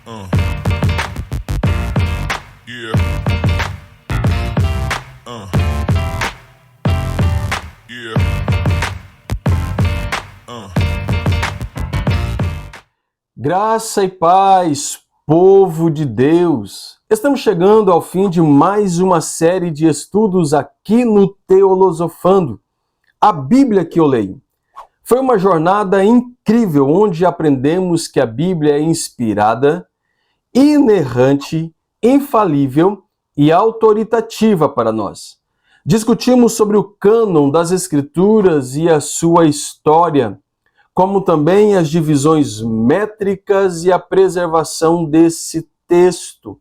Uh. Yeah. Uh. Yeah. Uh. Graça e paz, povo de Deus! Estamos chegando ao fim de mais uma série de estudos aqui no Teolosofando, a Bíblia que eu leio. Foi uma jornada incrível onde aprendemos que a Bíblia é inspirada, inerrante, infalível e autoritativa para nós. Discutimos sobre o cânon das Escrituras e a sua história, como também as divisões métricas e a preservação desse texto.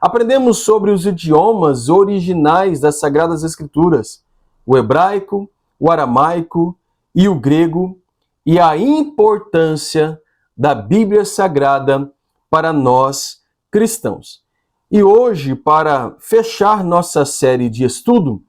Aprendemos sobre os idiomas originais das Sagradas Escrituras, o hebraico, o aramaico e o grego, e a importância da Bíblia Sagrada para nós cristãos. E hoje, para fechar nossa série de estudo,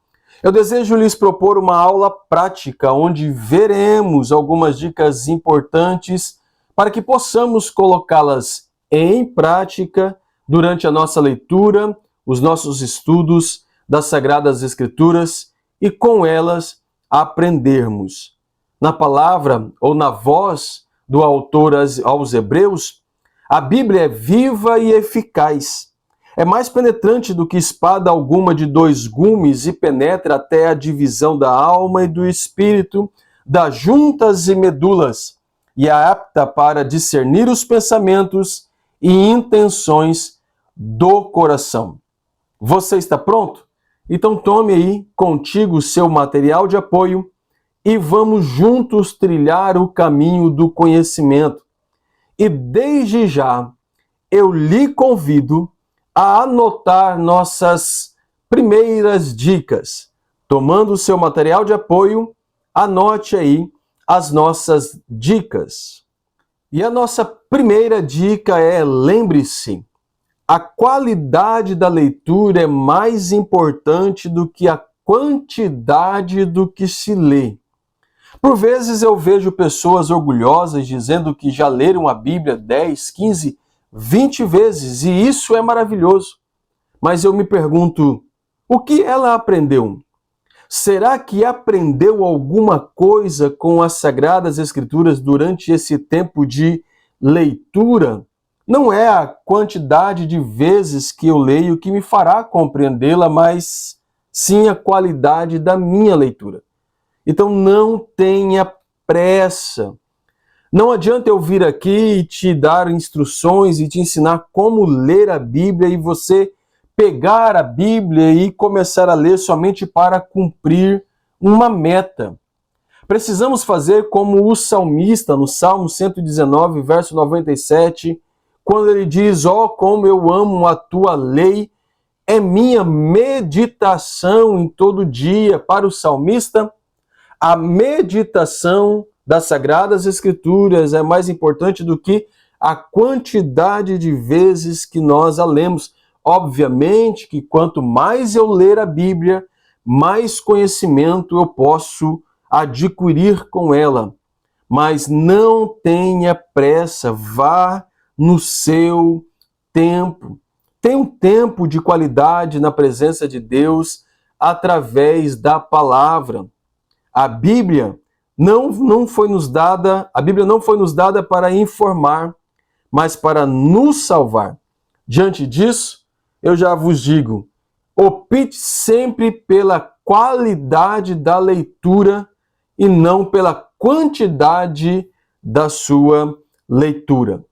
eu desejo lhes propor uma aula prática onde veremos algumas dicas importantes para que possamos colocá-las em prática durante a nossa leitura, os nossos estudos das Sagradas Escrituras e com elas aprendermos. Na palavra ou na voz do autor aos Hebreus, a Bíblia é viva e eficaz. É mais penetrante do que espada alguma de dois gumes e penetra até a divisão da alma e do espírito, das juntas e medulas, e é apta para discernir os pensamentos e intenções do coração. Você está pronto? Então tome aí contigo o seu material de apoio e vamos juntos trilhar o caminho do conhecimento. E desde já, eu lhe convido a anotar nossas primeiras dicas. Tomando o seu material de apoio, anote aí as nossas dicas. E a nossa primeira dica é: lembre-se, a qualidade da leitura é mais importante do que a quantidade do que se lê. Por vezes eu vejo pessoas orgulhosas dizendo que já leram a Bíblia 10, 15, 20 vezes, e isso é maravilhoso. Mas eu me pergunto, o que ela aprendeu? Será que aprendeu alguma coisa com as Sagradas Escrituras durante esse tempo de leitura? Não é a quantidade de vezes que eu leio que me fará compreendê-la, mas sim a qualidade da minha leitura. Então não tenha pressa. Não adianta eu vir aqui e te dar instruções e te ensinar como ler a Bíblia e você pegar a Bíblia e começar a ler somente para cumprir uma meta. Precisamos fazer como o salmista no Salmo 119, verso 97, quando ele diz: ó, como eu amo a tua lei, é minha meditação em todo dia. Para o salmista, a meditação das Sagradas Escrituras é mais importante do que a quantidade de vezes que nós a lemos. Obviamente que quanto mais eu ler a Bíblia, mais conhecimento eu posso adquirir com ela. Mas não tenha pressa, vá no seu tempo. Tenha um tempo de qualidade na presença de Deus através da palavra. A Bíblia não foi nos dada para informar, mas para nos salvar. Diante disso, eu já vos digo, opte sempre pela qualidade da leitura e não pela quantidade da sua leitura.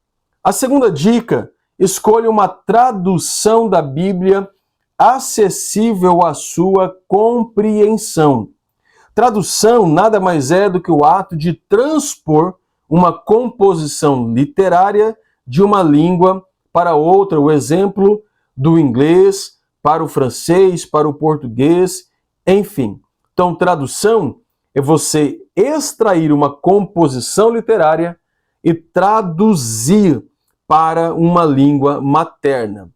A segunda dica: escolha uma tradução da Bíblia acessível à sua compreensão. Tradução nada mais é do que o ato de transpor uma composição literária de uma língua para outra, o exemplo do inglês para o francês, para o português, enfim. Então, tradução é você extrair uma composição literária e traduzir para uma língua materna.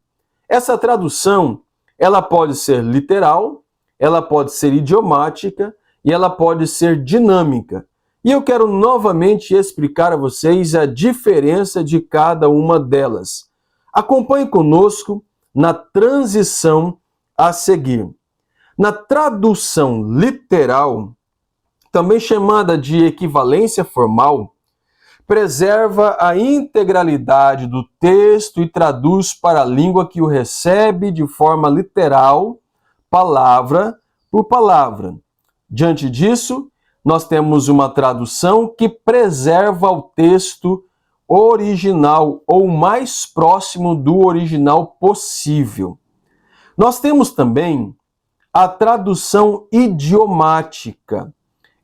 Essa tradução, ela pode ser literal, ela pode ser idiomática, e ela pode ser dinâmica. E eu quero novamente explicar a vocês a diferença de cada uma delas. Acompanhe conosco na transição a seguir. Na tradução literal, também chamada de equivalência formal, preserva a integralidade do texto e traduz para a língua que o recebe de forma literal, palavra por palavra. Diante disso, nós temos uma tradução que preserva o texto original ou o mais próximo do original possível. Nós temos também a tradução idiomática.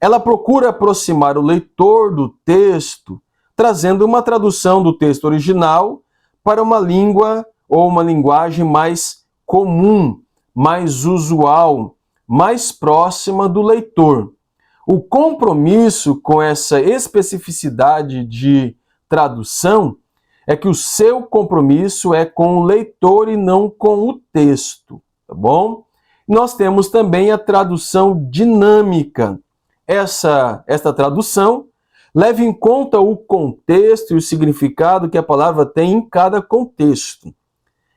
Ela procura aproximar o leitor do texto, trazendo uma tradução do texto original para uma língua ou uma linguagem mais comum, mais usual, mais próxima do leitor. O compromisso com essa especificidade de tradução é que o seu compromisso é com o leitor e não com o texto, tá bom? Nós temos também a tradução dinâmica. Esta tradução leva em conta o contexto e o significado que a palavra tem em cada contexto.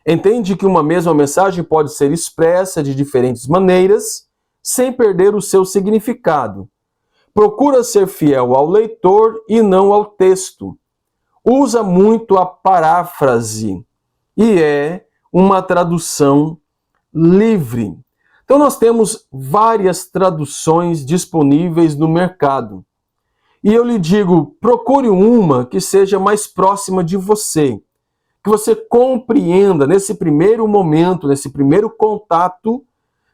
Entende que uma mesma mensagem pode ser expressa de diferentes maneiras, sem perder o seu significado. Procura ser fiel ao leitor e não ao texto. Usa muito a paráfrase e é uma tradução livre. Então nós temos várias traduções disponíveis no mercado. E eu lhe digo, procure uma que seja mais próxima de você, que você compreenda nesse primeiro momento, nesse primeiro contato,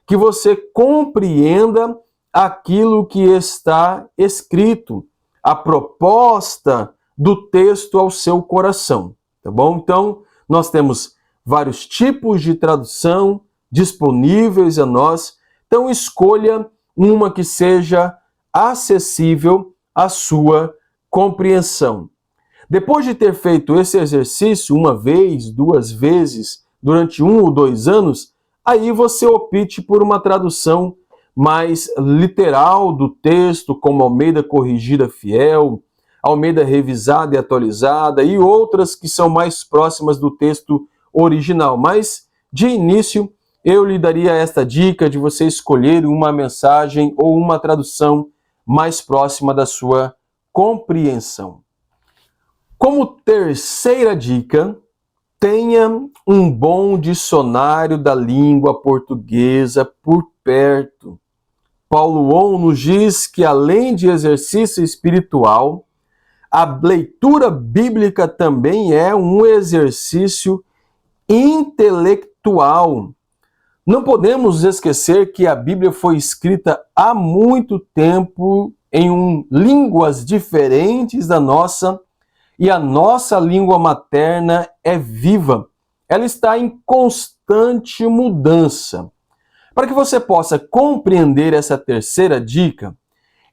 que você compreenda aquilo que está escrito, a proposta do texto ao seu coração, tá bom? Então, nós temos vários tipos de tradução disponíveis a nós, então escolha uma que seja acessível à sua compreensão. Depois de ter feito esse exercício uma vez, duas vezes, durante 1 ou 2 anos, aí você opte por uma tradução mais literal do texto, como Almeida Corrigida Fiel, Almeida Revisada e Atualizada e outras que são mais próximas do texto original. Mas, de início, eu lhe daria esta dica de você escolher uma mensagem ou uma tradução mais próxima da sua compreensão. Como terceira dica, tenha um bom dicionário da língua portuguesa por perto. Paulo On nos diz que, além de exercício espiritual, a leitura bíblica também é um exercício intelectual. Não podemos esquecer que a Bíblia foi escrita há muito tempo em línguas diferentes da nossa, e a nossa língua materna é viva. Ela está em constante mudança. Para que você possa compreender essa terceira dica,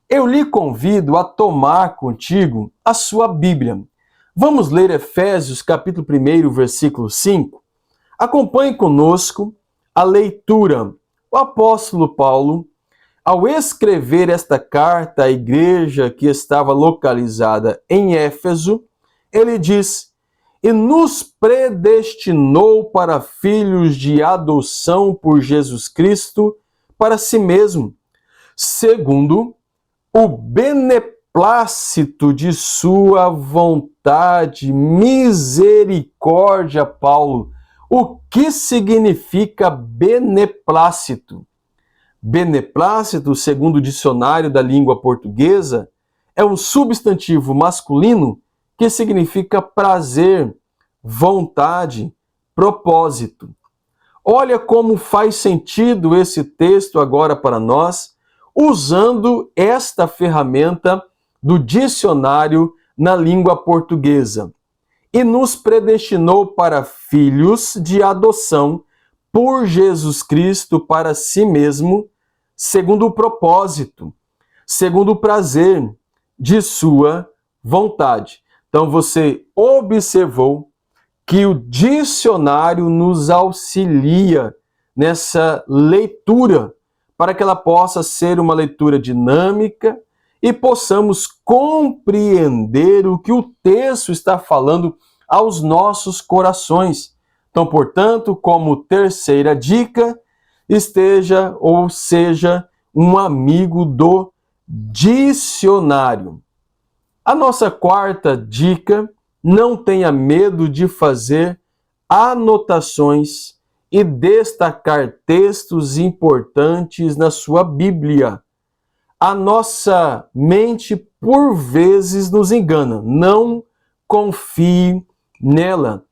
eu lhe convido a tomar contigo a sua Bíblia. Vamos ler Efésios capítulo 1, versículo 5? Acompanhe conosco a leitura. O apóstolo Paulo, ao escrever esta carta à igreja que estava localizada em Éfeso, ele diz: e nos predestinou para filhos de adoção por Jesus Cristo para si mesmo, segundo o beneplácito de sua vontade, misericórdia, Paulo. O que significa beneplácito? Beneplácito, segundo o dicionário da língua portuguesa, é um substantivo masculino que significa prazer, vontade, propósito. Olha como faz sentido esse texto agora para nós, usando esta ferramenta do dicionário na língua portuguesa. E nos predestinou para filhos de adoção por Jesus Cristo para si mesmo, segundo o propósito, segundo o prazer de sua vontade. Então você observou que o dicionário nos auxilia nessa leitura, para que ela possa ser uma leitura dinâmica e possamos compreender o que o texto está falando aos nossos corações. Então, portanto, como terceira dica, esteja ou seja um amigo do dicionário. A nossa quarta dica: não tenha medo de fazer anotações e destacar textos importantes na sua Bíblia. A nossa mente, por vezes, nos engana. Não confie nela.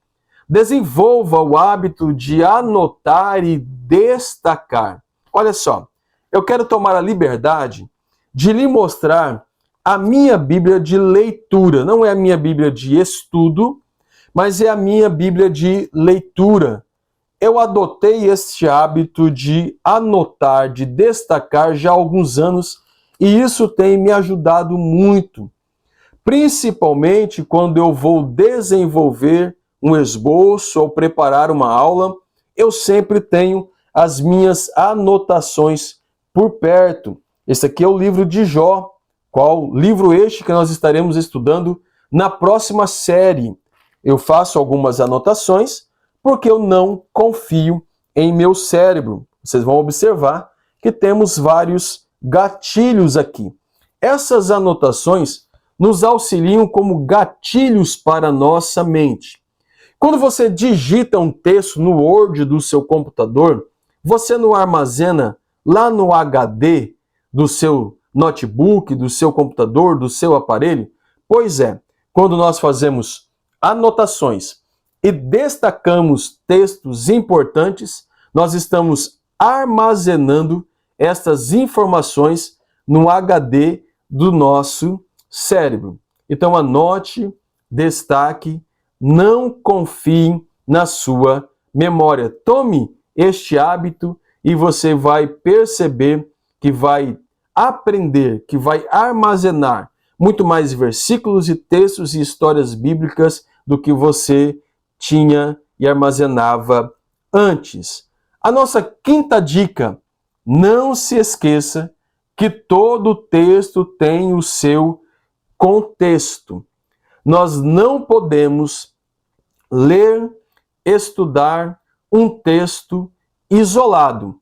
Desenvolva o hábito de anotar e destacar. Olha só, eu quero tomar a liberdade de lhe mostrar a minha Bíblia de leitura. Não é a minha Bíblia de estudo, mas é a minha Bíblia de leitura. Eu adotei este hábito de anotar, de destacar já há alguns anos, e isso tem me ajudado muito. Principalmente quando eu vou desenvolver um esboço ou preparar uma aula, eu sempre tenho as minhas anotações por perto. Esse aqui é o livro de Jó, qual livro este que nós estaremos estudando na próxima série. Eu faço algumas anotações porque eu não confio em meu cérebro. Vocês vão observar que temos vários gatilhos aqui. Essas anotações nos auxiliam como gatilhos para a nossa mente. Quando você digita um texto no Word do seu computador, você não armazena lá no HD do seu notebook, do seu computador, do seu aparelho? Pois é, quando nós fazemos anotações e destacamos textos importantes, nós estamos armazenando estas informações no HD do nosso cérebro. Então anote, destaque, não confie na sua memória. Tome este hábito e você vai perceber que vai aprender, que vai armazenar muito mais versículos e textos e histórias bíblicas do que você tinha e armazenava antes. A nossa quinta dica: não se esqueça que todo texto tem o seu contexto. Nós não podemos ler, estudar um texto isolado.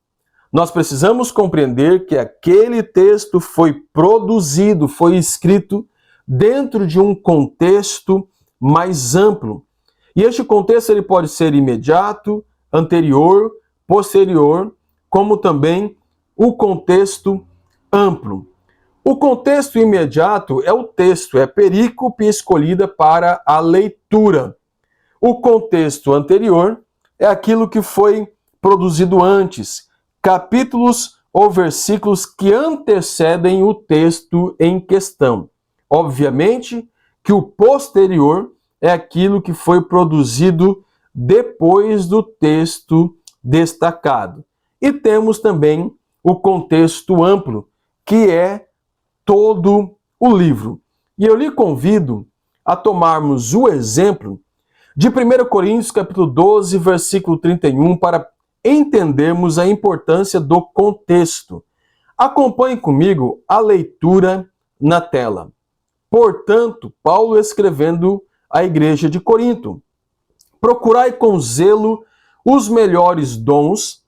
Nós precisamos compreender que aquele texto foi produzido, foi escrito dentro de um contexto mais amplo. E este contexto ele pode ser imediato, anterior, posterior, como também o contexto amplo. O contexto imediato é o texto, é a perícope escolhida para a leitura. O contexto anterior é aquilo que foi produzido antes, capítulos ou versículos que antecedem o texto em questão. Obviamente que o posterior é aquilo que foi produzido depois do texto destacado. E temos também o contexto amplo, que é todo o livro. E eu lhe convido a tomarmos o exemplo de 1 Coríntios capítulo 12, versículo 31, para entendermos a importância do contexto. Acompanhe comigo a leitura na tela. Portanto, Paulo escrevendo à igreja de Corinto: procurai com zelo os melhores dons,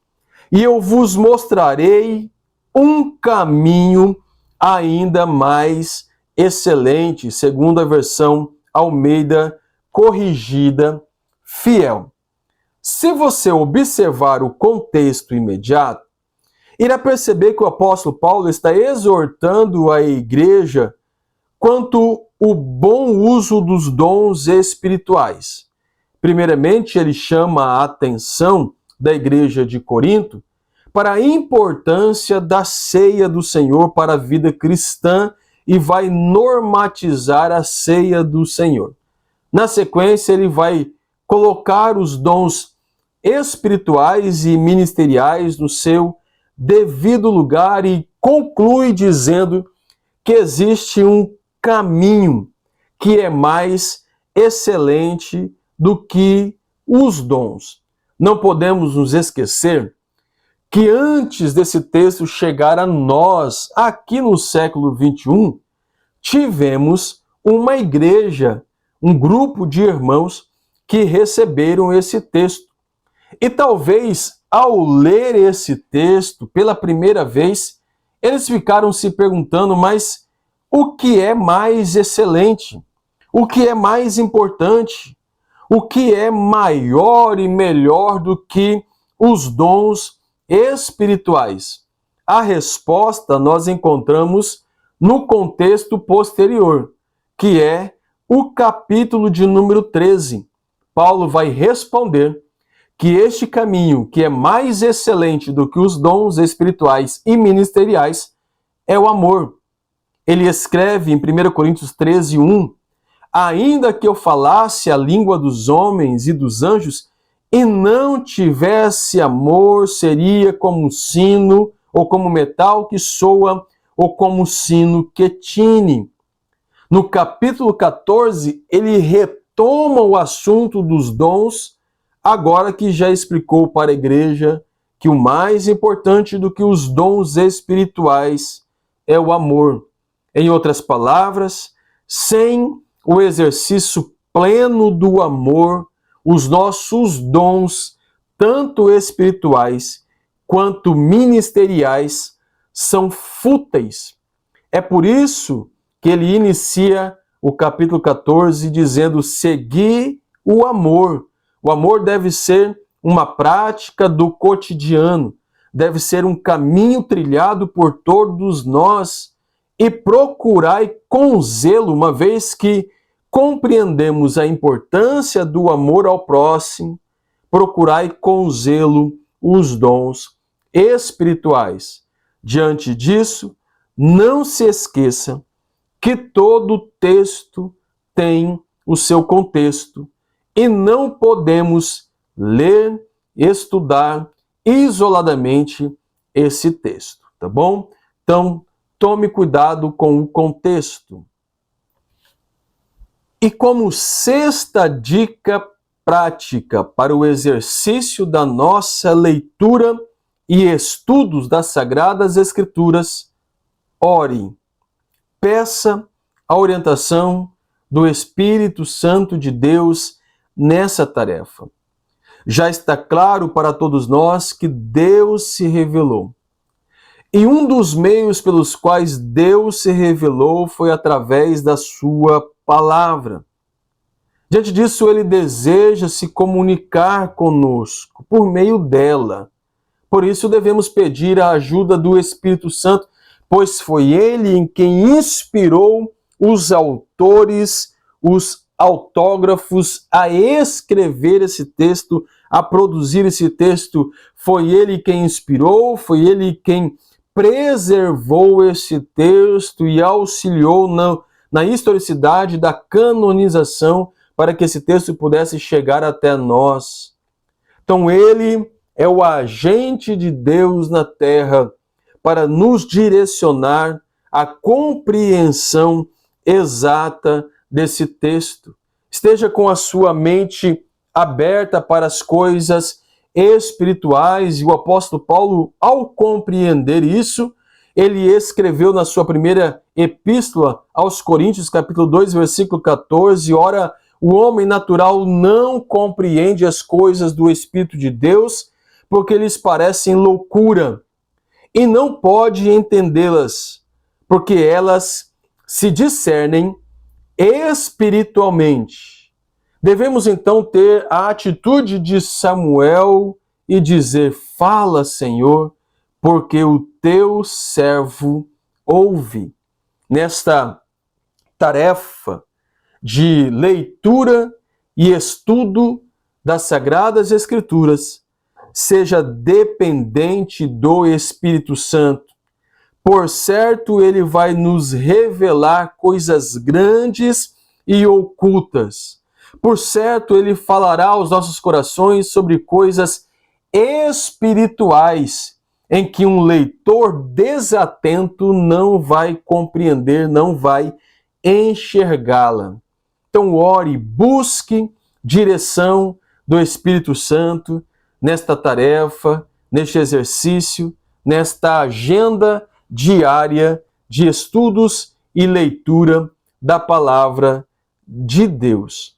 e eu vos mostrarei um caminho ainda mais excelente, segundo a versão Almeida Corrigida Fiel. Se você observar o contexto imediato, irá perceber que o apóstolo Paulo está exortando a igreja quanto ao bom uso dos dons espirituais. Primeiramente, ele chama a atenção da igreja de Corinto para a importância da ceia do Senhor para a vida cristã e vai normatizar a ceia do Senhor. Na sequência, ele vai colocar os dons espirituais e ministeriais no seu devido lugar e conclui dizendo que existe um caminho que é mais excelente do que os dons. Não podemos nos esquecer que antes desse texto chegar a nós, aqui no século XXI, tivemos uma igreja, um grupo de irmãos que receberam esse texto. E talvez, ao ler esse texto pela primeira vez, eles ficaram se perguntando, mas o que é mais excelente? O que é mais importante? O que é maior e melhor do que os dons espirituais? A resposta nós encontramos no contexto posterior, que é o capítulo de número 13. Paulo vai responder que este caminho, que é mais excelente do que os dons espirituais e ministeriais, é o amor. Ele escreve em 1 Coríntios 13, 1, ainda que eu falasse a língua dos homens e dos anjos, e não tivesse amor, seria como um sino, ou como metal que soa, ou como um sino que tine. No capítulo 14, ele retoma o assunto dos dons, agora que já explicou para a igreja que o mais importante do que os dons espirituais é o amor. Em outras palavras, sem o exercício pleno do amor, os nossos dons, tanto espirituais quanto ministeriais, são fúteis. É por isso que ele inicia o capítulo 14 dizendo: segui o amor. O amor deve ser uma prática do cotidiano, deve ser um caminho trilhado por todos nós, e procurai com zelo, uma vez que compreendemos a importância do amor ao próximo, procurai com zelo os dons espirituais. Diante disso, não se esqueça que todo texto tem o seu contexto e não podemos ler, estudar isoladamente esse texto, tá bom? Então, tome cuidado com o contexto. E como sexta dica prática para o exercício da nossa leitura e estudos das Sagradas Escrituras, ore, peça a orientação do Espírito Santo de Deus nessa tarefa. Já está claro para todos nós que Deus se revelou. E um dos meios pelos quais Deus se revelou foi através da sua palavra. Diante disso, ele deseja se comunicar conosco por meio dela. Por isso, devemos pedir a ajuda do Espírito Santo, pois foi ele em quem inspirou os autores, os autógrafos a escrever esse texto, a produzir esse texto. Foi ele quem inspirou, foi ele quem preservou esse texto e auxiliou na historicidade da canonização para que esse texto pudesse chegar até nós. Então ele é o agente de Deus na terra para nos direcionar à compreensão exata desse texto. Esteja com a sua mente aberta para as coisas espirituais, e o apóstolo Paulo, ao compreender isso, ele escreveu na sua primeira epístola aos Coríntios, capítulo 2, versículo 14, ora, o homem natural não compreende as coisas do Espírito de Deus, porque lhes parecem loucura, e não pode entendê-las, porque elas se discernem espiritualmente. Devemos então ter a atitude de Samuel e dizer: fala, Senhor, porque o teu servo ouve. Nesta tarefa de leitura e estudo das Sagradas Escrituras, seja dependente do Espírito Santo. Por certo, ele vai nos revelar coisas grandes e ocultas. Por certo, ele falará aos nossos corações sobre coisas espirituais, em que um leitor desatento não vai compreender, não vai enxergá-la. Então, ore, busque direção do Espírito Santo nesta tarefa, neste exercício, nesta agenda diária de estudos e leitura da palavra de Deus.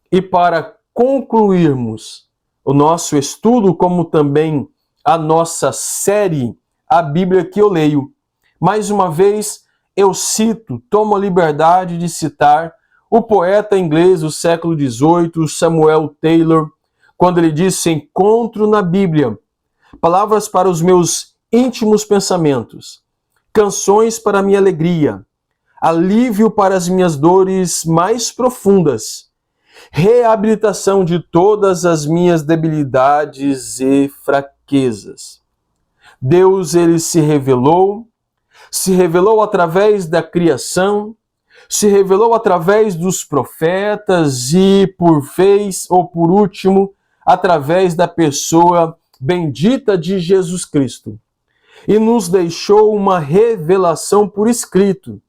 E para concluirmos o nosso estudo, como também a nossa série, a Bíblia que eu leio. Mais uma vez, eu cito, tomo a liberdade de citar o poeta inglês do século XVIII, Samuel Taylor, quando ele disse: encontro na Bíblia palavras para os meus íntimos pensamentos, canções para a minha alegria, alívio para as minhas dores mais profundas, reabilitação de todas as minhas debilidades e fraquezas. Deus, ele se revelou através da criação, se revelou através dos profetas e, por vez ou por último, através da pessoa bendita de Jesus Cristo. E nos deixou uma revelação por escrito,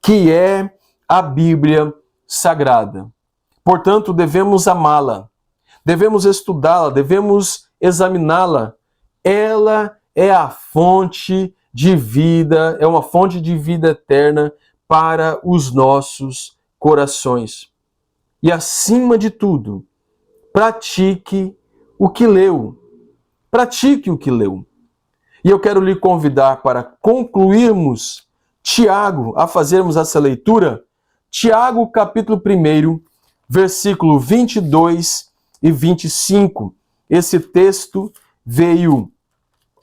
que é a Bíblia Sagrada. Portanto, devemos amá-la, devemos estudá-la, devemos examiná-la. Ela é a fonte de vida, é uma fonte de vida eterna para os nossos corações. E, acima de tudo, pratique o que leu. Pratique o que leu. E eu quero lhe convidar para concluirmos Tiago, a fazermos essa leitura. Tiago, capítulo 1, versículo 22 e 25. Esse texto veio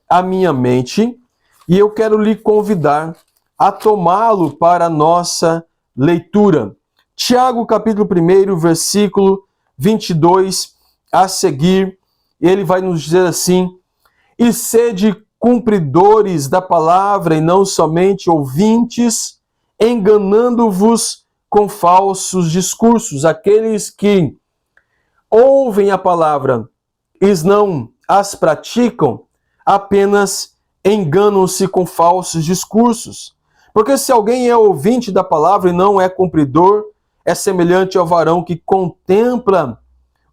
à minha mente e eu quero lhe convidar a tomá-lo para a nossa leitura. Tiago, capítulo 1, versículo 22, a seguir, ele vai nos dizer assim: e sede cumpridores da palavra e não somente ouvintes, enganando-vos com falsos discursos. Aqueles que ouvem a palavra e não as praticam, apenas enganam-se com falsos discursos. Porque se alguém é ouvinte da palavra e não é cumpridor, é semelhante ao varão que contempla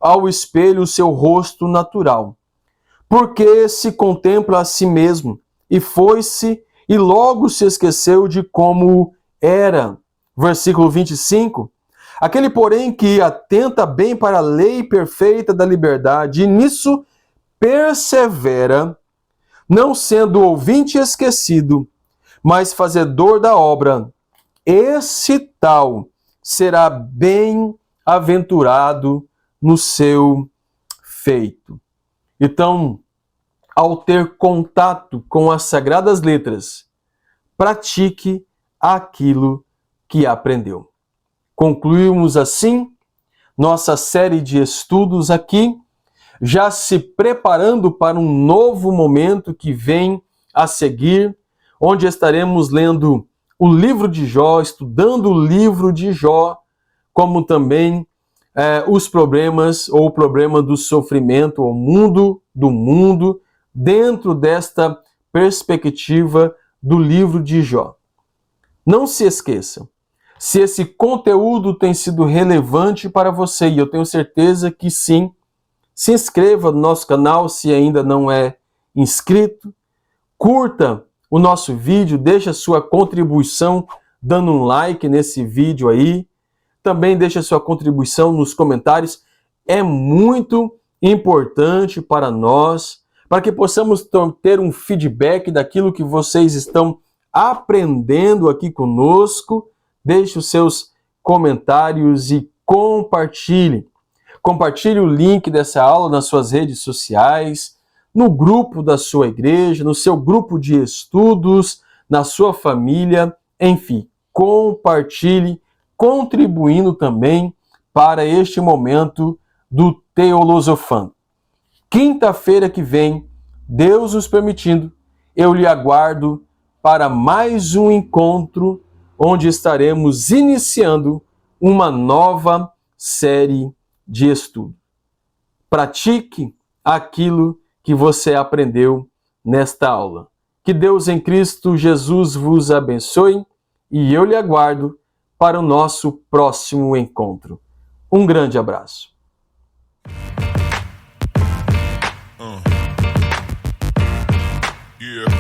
ao espelho o seu rosto natural. Porque se contempla a si mesmo, e foi-se, e logo se esqueceu de como era. Versículo 25. Aquele, porém, que atenta bem para a lei perfeita da liberdade, e nisso persevera, não sendo ouvinte esquecido, mas fazedor da obra, esse tal será bem-aventurado no seu feito. Então, ao ter contato com as Sagradas Letras, pratique aquilo que aprendeu. Concluímos assim nossa série de estudos aqui, já se preparando para um novo momento que vem a seguir, onde estaremos lendo o livro de Jó, estudando o livro de Jó, como também os problemas ou o problema do sofrimento, o mundo do mundo, dentro desta perspectiva do livro de Jó. Não se esqueçam, se esse conteúdo tem sido relevante para você, e eu tenho certeza que sim, se inscreva no nosso canal se ainda não é inscrito, curta o nosso vídeo, deixa sua contribuição dando um like nesse vídeo aí, também deixa sua contribuição nos comentários, é muito importante para nós, para que possamos ter um feedback daquilo que vocês estão aprendendo aqui conosco. Deixe os seus comentários e compartilhe. Compartilhe o link dessa aula nas suas redes sociais, no grupo da sua igreja, no seu grupo de estudos, na sua família, enfim, compartilhe, contribuindo também para este momento do Teolosofando. Quinta-feira que vem, Deus nos permitindo, eu lhe aguardo para mais um encontro onde estaremos iniciando uma nova série de estudo. Pratique aquilo que você aprendeu nesta aula. Que Deus em Cristo Jesus vos abençoe e eu lhe aguardo para o nosso próximo encontro. Um grande abraço. Yeah.